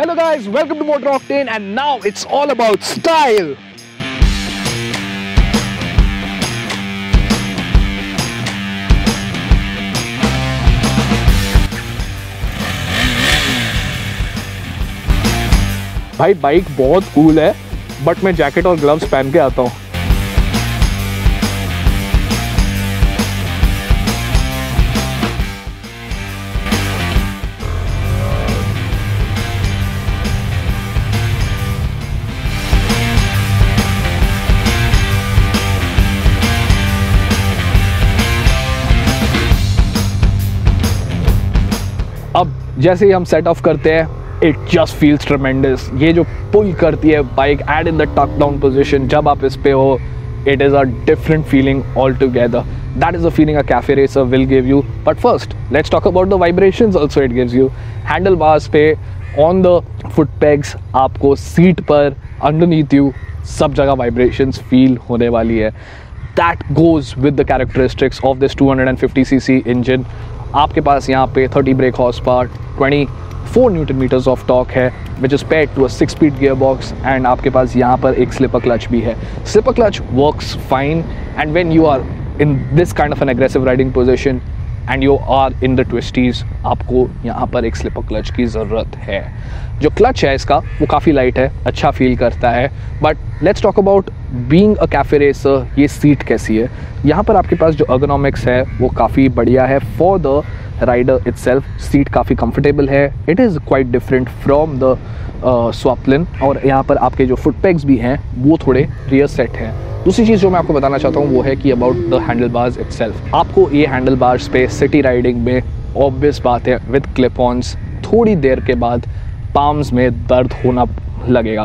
Hello guys, welcome to Motor Octane and now it's all about style. भाई bike बहुत cool है but मैं jacket और gloves पहन के आता हूँ। अब जैसे ही हम सेट ऑफ करते हैं इट जस्ट फील्स ट्रेमेंडस। ये जो पुल करती है bike at in the tuck down position, जब आप इस पे हो it is a different feeling altogether. That is a feeling a cafe racer will give you. But first let's talk about the vibrations also it gives you. Handlebars पे, on the foot pegs, आपको seat पर, underneath you, सब जगह vibrations feel होने वाली है। That goes with the characteristics of this 250cc engine. आपके पास यहाँ पे 30 brake horse power, 24 newton metres of torque है which is paired to a 6-स्पीड गियर बॉक्स एंड आपके पास यहाँ पर एक स्लिपर क्लच भी है। Slipper clutch works fine and when you are in this kind of an aggressive riding position and you are in the twisties, आपको यहाँ पर एक स्लिपर क्लच की ज़रूरत है। जो क्लच है इसका वो काफ़ी लाइट है, अच्छा फील करता है। But let's talk about being a cafe racer. ये सीट कैसी है? यहाँ पर आपके पास जो अर्गोनॉमिक्स है वो काफ़ी बढ़िया है for the rider itself. Seat काफ़ी कंफर्टेबल है, it is quite different from the Svartpilen. और यहाँ पर आपके जो फुट पेग्स भी हैं वो थोड़े रियर सेट हैं। दूसरी चीज़ जो मैं आपको बताना चाहता हूँ वो है कि about the handle bars itself. आपको ये हैंडल बार्स पे सिटी राइडिंग में ऑब्वियस बात है विद क्लिप ऑन्स थोड़ी देर के बाद पाम्स में दर्द होना लगेगा,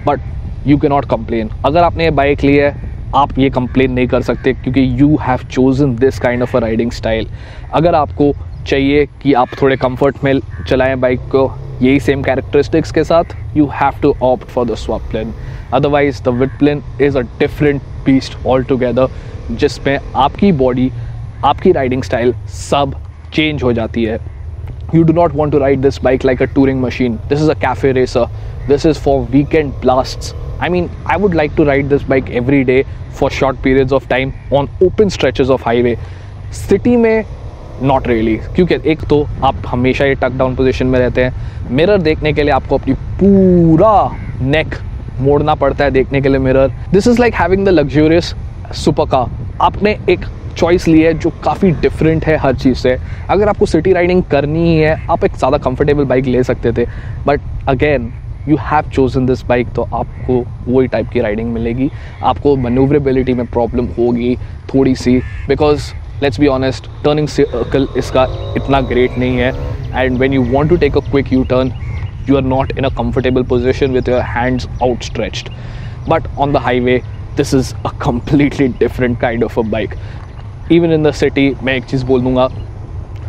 but you can not complain. अगर आपने ये बाइक ली है आप ये कंप्लेन नहीं कर सकते क्योंकि you have chosen this kind of a riding style. अगर आपको चाहिए कि आप थोड़े कंफर्ट में चलाएं बाइक को यही सेम कैरेक्टरिस्टिक्स के साथ, you have to opt for the Svartpilen. Otherwise the Vitpilen is a different beast all together, जिसमें आपकी बॉडी, आपकी राइडिंग स्टाइल सब चेंज हो जाती है। You do not want to ride this bike like a touring machine. This is a cafe racer. This is for weekend blasts. I mean, I would like to ride this bike every day for short periods of time on open stretches of highway. City में not really, क्योंकि एक तो आप हमेशा ये टक down position में रहते हैं। मिरर देखने के लिए आपको अपनी पूरा नेक मोड़ना पड़ता है देखने के लिए mirror. This is like having the luxurious super car. आपने एक चॉइस ली है जो काफ़ी डिफरेंट है हर चीज़ से। अगर आपको सिटी राइडिंग करनी ही है आप एक ज़्यादा कंफर्टेबल बाइक ले सकते थे, but again you have chosen this bike, तो आपको वही टाइप की राइडिंग मिलेगी। आपको मैन्यूवरेबिलिटी में प्रॉब्लम होगी थोड़ी सी, because let's be honest turning circle इसका इतना ग्रेट नहीं है and when you want to take a quick U turn you are not in a comfortable position with your hands outstretched. But on the highway this is a completely different kind of a bike. Even in the city मैं एक चीज़ बोल दूंगा,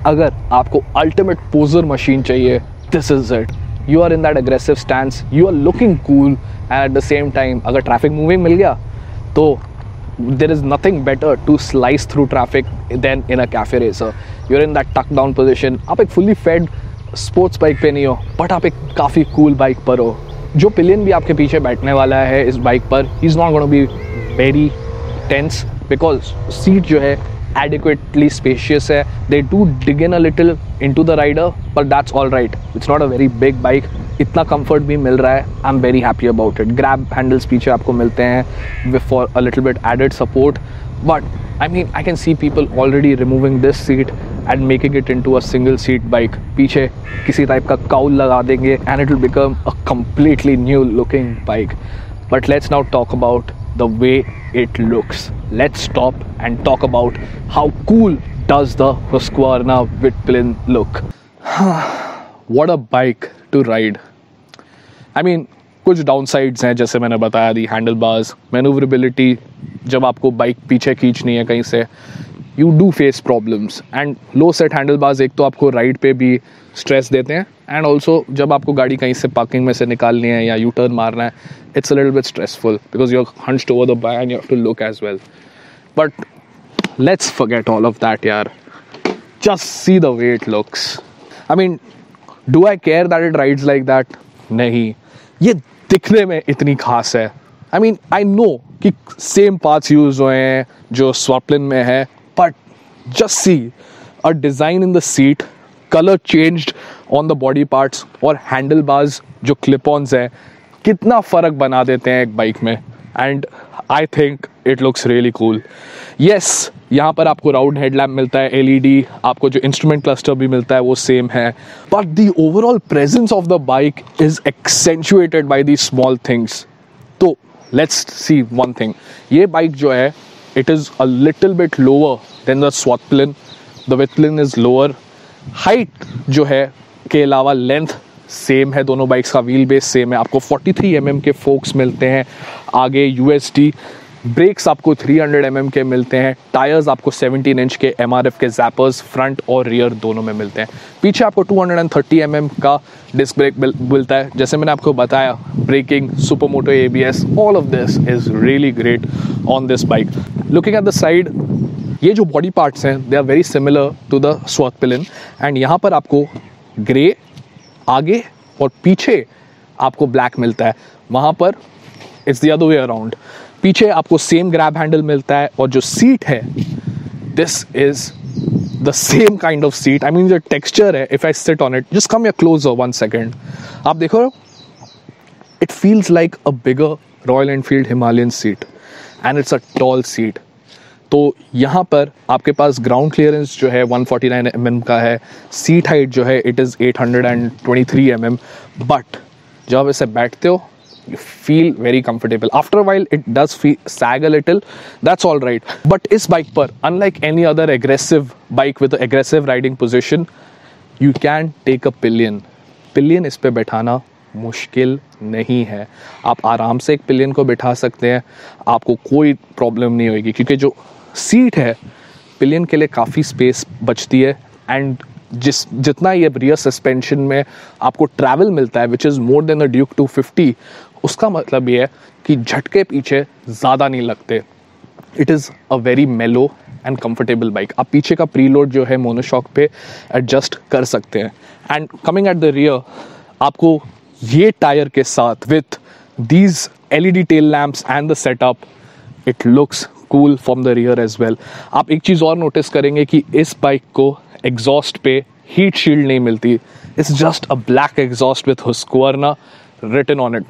अगर आपको ultimate poser machine चाहिए this is it. You are in that aggressive stance, you are looking cool and at the same time अगर traffic moving मिल गया तो there is nothing better to slice through traffic than in a cafe racer. You are in that tuck down position. आप एक fully fade sports bike पे नहीं हो but आप एक काफ़ी कूल बाइक पर हो। जो पिलियन भी आपके पीछे बैठने वाला है इस बाइक पर, he is not gonna be very tense because seat जो है adequately spacious है। they do dig in a little into the rider but that's all right, it's not a very big bike। इतना comfort भी मिल रहा है, I'm very happy about it। grab handles पीछे आपको मिलते हैं for a little bit added support, but I mean I can see people already removing this seat and making it into a single seat bike। पीछे किसी type का cowl लगा देंगे and it will become a completely new looking bike। But let's now talk about the way it looks. Let's stop and talk about how cool does the Husqvarna Vitplin look. What a bike to ride. I mean, कुछ downsides हैं जैसे मैंने बताया, दी handle bars, मैनूवरेबिलिटी, जब आपको bike पीछे खींचनी है कहीं से you do face problems and low set handle bars एक तो आपको राइड पे भी स्ट्रेस देते हैं एंड ऑल्सो जब आपको गाड़ी कहीं से पार्किंग में से निकालनी है या यू टर्न मारना है it's a little bit stressful because you are hunched over the by and you have to look as well. But let's forget all of that यार, just see the way it looks. I mean, do I care that it rides like that? नहीं, ये दिखने में इतनी खास है। I mean I know कि same parts use हुए हैं जो स्वॉटलिन में है, but just C a design in the seat, colour changed on the body parts, और हैंडल बार्स जो क्लिप ऑन्स हैं कितना फ़र्क बना देते हैं एक बाइक में। And I think it looks really cool. Yes, यहाँ पर आपको राउंड हेडलैम्प मिलता है, LED, आपको जो इंस्ट्रूमेंट क्लस्टर भी मिलता है वो सेम है, but the overall presence of the bike is accentuated by the small things. तो लेट्स सी वन थिंग, ये बाइक जो है it is a little bit lower than the Svartpilen, the Vitpilen is lower, height जो है के अलावा length same है, दोनों बाइक्स का व्हील बेस सेम है। आपको 43 mm के फोक्स मिलते हैं आगे, USD ब्रेक्स आपको 300 mm के मिलते हैं, टायर्स आपको 17 इंच के MRF के जैपर्स फ्रंट और रियर दोनों में मिलते हैं। पीछे आपको 230 mm का डिस्क ब्रेक मिलता है। जैसे मैंने आपको बताया, braking, supermoto ABS, all of this is really great on this bike. Looking at the side, ये जो बॉडी पार्ट्स हैं they are very similar to the Svartpilen, and यहाँ पर आपको ग्रे आगे और पीछे आपको ब्लैक मिलता है, वहाँ पर it's the other way around. पीछे आपको सेम ग्रैब हैंडल मिलता है, और जो सीट है this is the same kind of seat. I mean जो टेक्सचर है, if I sit on it, just come closer 1 second, आप देखो, it feels like a bigger royal Enfield Himalayan seat, and it's a tall seat. तो यहाँ पर आपके पास ground clearance जो है 149 mm का है, सीट हाइट जो है इट इज़ 823 mm, बट जब आप इसे बैठते हो you feel very comfortable. After a while it does sag a little, that's all right, but इस बाइक पर unlike any other aggressive bike with an aggressive riding position, you can take a pillion इस पे बैठाना मुश्किल नहीं है। आप आराम से एक पिलियन को बिठा सकते हैं, आपको कोई प्रॉब्लम नहीं होगी, क्योंकि जो सीट है पिलियन के लिए काफ़ी स्पेस बचती है, एंड जितना ये रियर सस्पेंशन में आपको ट्रैवल मिलता है which is more than the Duke 250, उसका मतलब ये है कि झटके पीछे ज़्यादा नहीं लगते। इट इज़ अ वेरी मेलो एंड कंफर्टेबल बाइक। आप पीछे का प्रीलोड जो है मोनोशॉक पे एडजस्ट कर सकते हैं। And coming at the rear, आपको ये टायर के साथ with these LED tail lamps and the setup, it looks cool from the rear as well. आप एक चीज़ और नोटिस करेंगे कि इस बाइक को एग्जॉस्ट पे हीट शील्ड नहीं मिलती। It's just a black exhaust with Husqvarna written on it,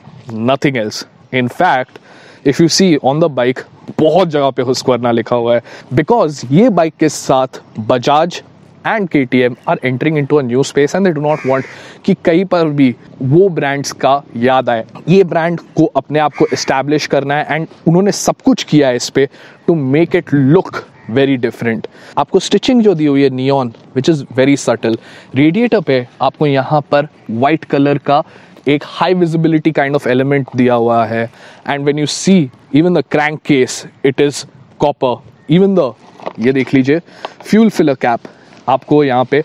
nothing else. In fact, if you see on the bike, बहुत जगह पे Husqvarna लिखा हुआ है, because ये बाइक के साथ Bajaj and KTM are entering into a new space and they do not want कि कहीं पर भी वो ब्रांड्स का याद आए। ये ब्रांड को अपने आप को एस्टैब्लिश करना है, एंड उन्होंने सब कुछ किया है इस पे to make it look very different. आपको स्टिचिंग जो दी हुई है neon, which is very subtle. Radiator पे आपको यहाँ पर वाइट कलर का एक high visibility kind of element दिया हुआ है, and when you see even the crankcase it is copper. Even the, ये देख लीजिए, फ्यूल फिलर कैप आपको यहाँ पे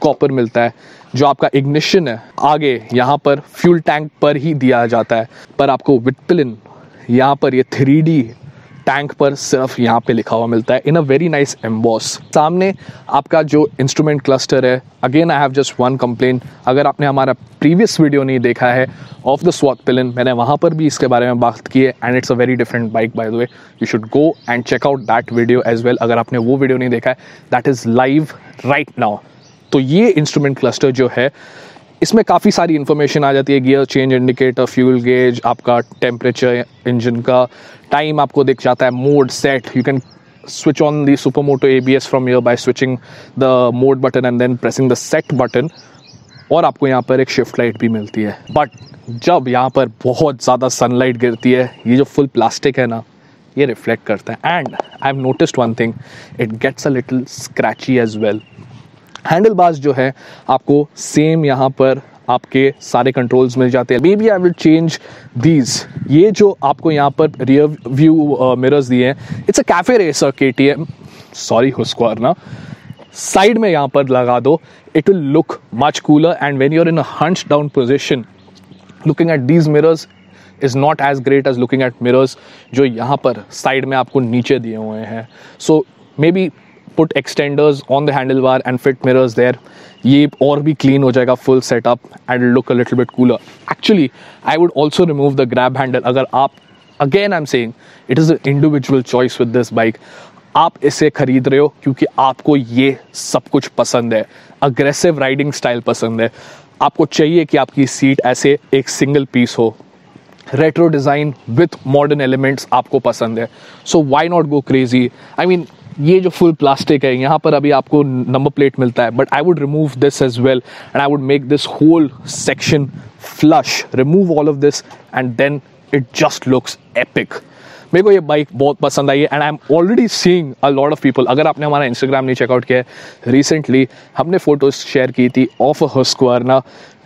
कॉपर मिलता है। जो आपका इग्निशन है आगे यहाँ पर फ्यूल टैंक पर ही दिया जाता है, पर आपको विटपिलिन यहाँ पर ये 3D टैंक पर सिर्फ यहाँ पे लिखा हुआ मिलता है इन अ वेरी नाइस एम्बॉस। सामने आपका जो इंस्ट्रूमेंट क्लस्टर है, again I have just one complaint, अगर आपने हमारा प्रीवियस वीडियो नहीं देखा है ऑफ द स्वॉटलिन, मैंने वहाँ पर भी इसके बारे में बात की है, and it's a very different bike by the way. You should go and check out that video as well. अगर आपने वो वीडियो नहीं देखा है, that is live right now. तो ये इंस्ट्रूमेंट क्लस्टर जो है, इसमें काफ़ी सारी इन्फॉर्मेशन आ जाती है, gear change indicator, fuel gauge, आपका टेम्परेचर, इंजन का टाइम आपको दिख जाता है, mode set, you can switch on the Supermoto ABS from here by switching the mode button and then pressing the set button, और आपको यहाँ पर एक शिफ्ट लाइट भी मिलती है। बट जब यहाँ पर बहुत ज़्यादा सनलाइट गिरती है, ये जो फुल प्लास्टिक है ना, ये रिफ्लेक्ट करता है, and I have noticed one thing, it gets a little scratchy as well. Handlebars जो है आपको सेम यहाँ पर आपके सारे कंट्रोल्स मिल जाते हैं। Maybe I will change these. ये जो आपको यहाँ पर रियर व्यू मिरर्स दिए हैं, it's a cafe racer KTM, sorry Husqvarna, side में यहाँ पर लगा दो, it will look much cooler, and when you are in a hunch down position, looking at these mirrors is not as great as looking at mirrors जो यहाँ पर side में आपको नीचे दिए हुए हैं। So maybe put extenders on the handlebar and fit mirrors there. ये और भी क्लीन हो जाएगा full setup and look a little bit cooler. Actually I would also remove the grab handle. अगर आप, again I am saying, it is a individual choice with this bike. आप इसे खरीद रहे हो क्योंकि आपको ये सब कुछ पसंद है, अग्रेसिव राइडिंग स्टाइल पसंद है, आपको चाहिए कि आपकी सीट ऐसे एक सिंगल पीस हो, retro design with modern elements आपको पसंद है, so why not go crazy. I mean ये जो फुल प्लास्टिक है, यहाँ पर अभी आपको नंबर प्लेट मिलता है, but I would remove this as well and I would make this whole section flush, remove all of this and then it just looks epic. मेरे को ये बाइक बहुत पसंद आई है and I am already seeing a lot of people. अगर आपने हमारा इंस्टाग्राम नहीं चेकआउट किया है, रिसेंटली हमने फोटोज शेयर की थी of a Husqvarna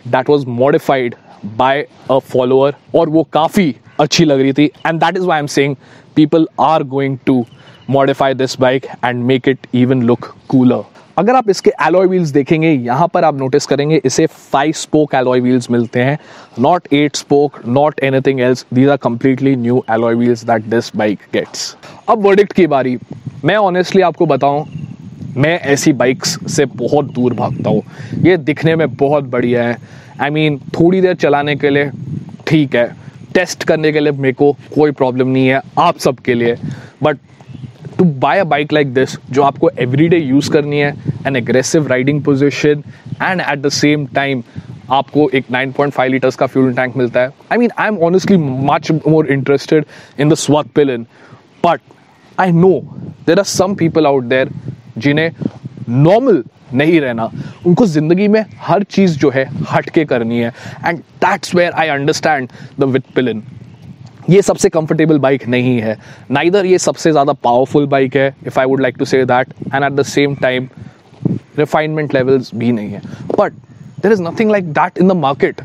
that was modified by a follower और वो काफ़ी अच्छी लग रही थी and that is why I am saying people are going to modify this bike and make it even look cooler. अगर आप इसके alloy wheels देखेंगे, यहाँ पर आप नोटिस करेंगे इसे 5 spoke alloy wheels मिलते हैं, not 8 spoke, not anything else. These are completely new alloy wheels that this bike gets. अब वर्डिक्ट की बारी. मैं ऑनेस्टली आपको बताऊं, मैं ऐसी बाइक्स से बहुत दूर भागता हूँ. ये दिखने में बहुत बढ़िया है, आई मीन थोड़ी देर चलाने के लिए ठीक है, टेस्ट करने के लिए मेरे को कोई प्रॉब्लम नहीं है, आप सबके लिए, but to buy a bike like this जो आपको एवरीडे यूज़ करनी है, an aggressive riding position and at the same time आपको एक 9.5 लीटर्स का फ्यूल टैंक मिलता है. I mean I am honestly much more interested in the Svartpilen, but I know there are some people out there जिन्हें normal नहीं रहना, उनको ज़िंदगी में हर चीज़ जो है हट के करनी है and that's where I understand the Vitpilen. ये सबसे कंफर्टेबल बाइक नहीं है, नाइदर ये सबसे ज़्यादा पावरफुल बाइक है, if I would like to say that, and at the same time refinement levels भी नहीं है, but there is nothing like that in the market.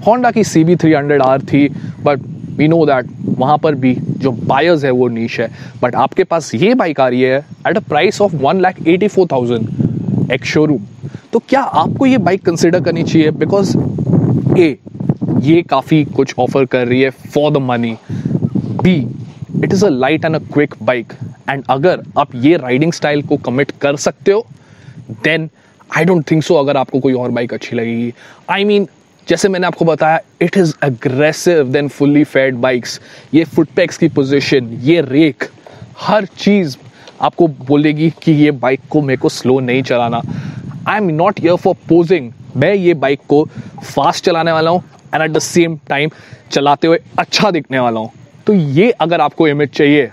Honda की CB300R थी, बट वी नो दैट वहाँ पर भी जो बायर्स है वो नीश है, बट आपके पास ये बाइक आ रही है at a price of 1,84,000 ex showroom. तो क्या आपको ये बाइक कंसिडर करनी चाहिए? बिकॉज ये काफ़ी कुछ ऑफर कर रही है for the money. B, it is a light and a quick bike, and अगर आप ये राइडिंग स्टाइल को कमिट कर सकते हो then I don't think so अगर आपको कोई और बाइक अच्छी लगेगी. आई मीन जैसे मैंने आपको बताया, it is aggressive than fully faired bikes. ये फुटपैक्स की पोजीशन, ये रेक, हर चीज़ आपको बोलेगी कि ये बाइक को मेरे को स्लो नहीं चलाना. I am not here for posing. मैं ये बाइक को फास्ट चलाने वाला हूँ and at the same time चलाते हुए अच्छा दिखने वाला हूँ. तो ये अगर आपको इमेज चाहिए,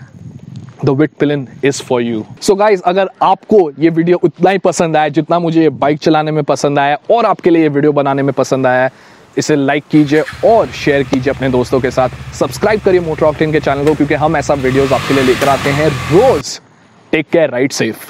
the with पिलन is for you. So guys, अगर आपको ये वीडियो उतना ही पसंद आया जितना मुझे ये बाइक चलाने में पसंद आया और आपके लिए ये वीडियो बनाने में पसंद आया है, इसे लाइक कीजिए और शेयर कीजिए अपने दोस्तों के साथ. सब्सक्राइब करिए मोटर ऑक्टेन के चैनल को, क्योंकि हम ऐसा वीडियोस आपके लिए लेकर आते हैं रोज. Take care, ride safe.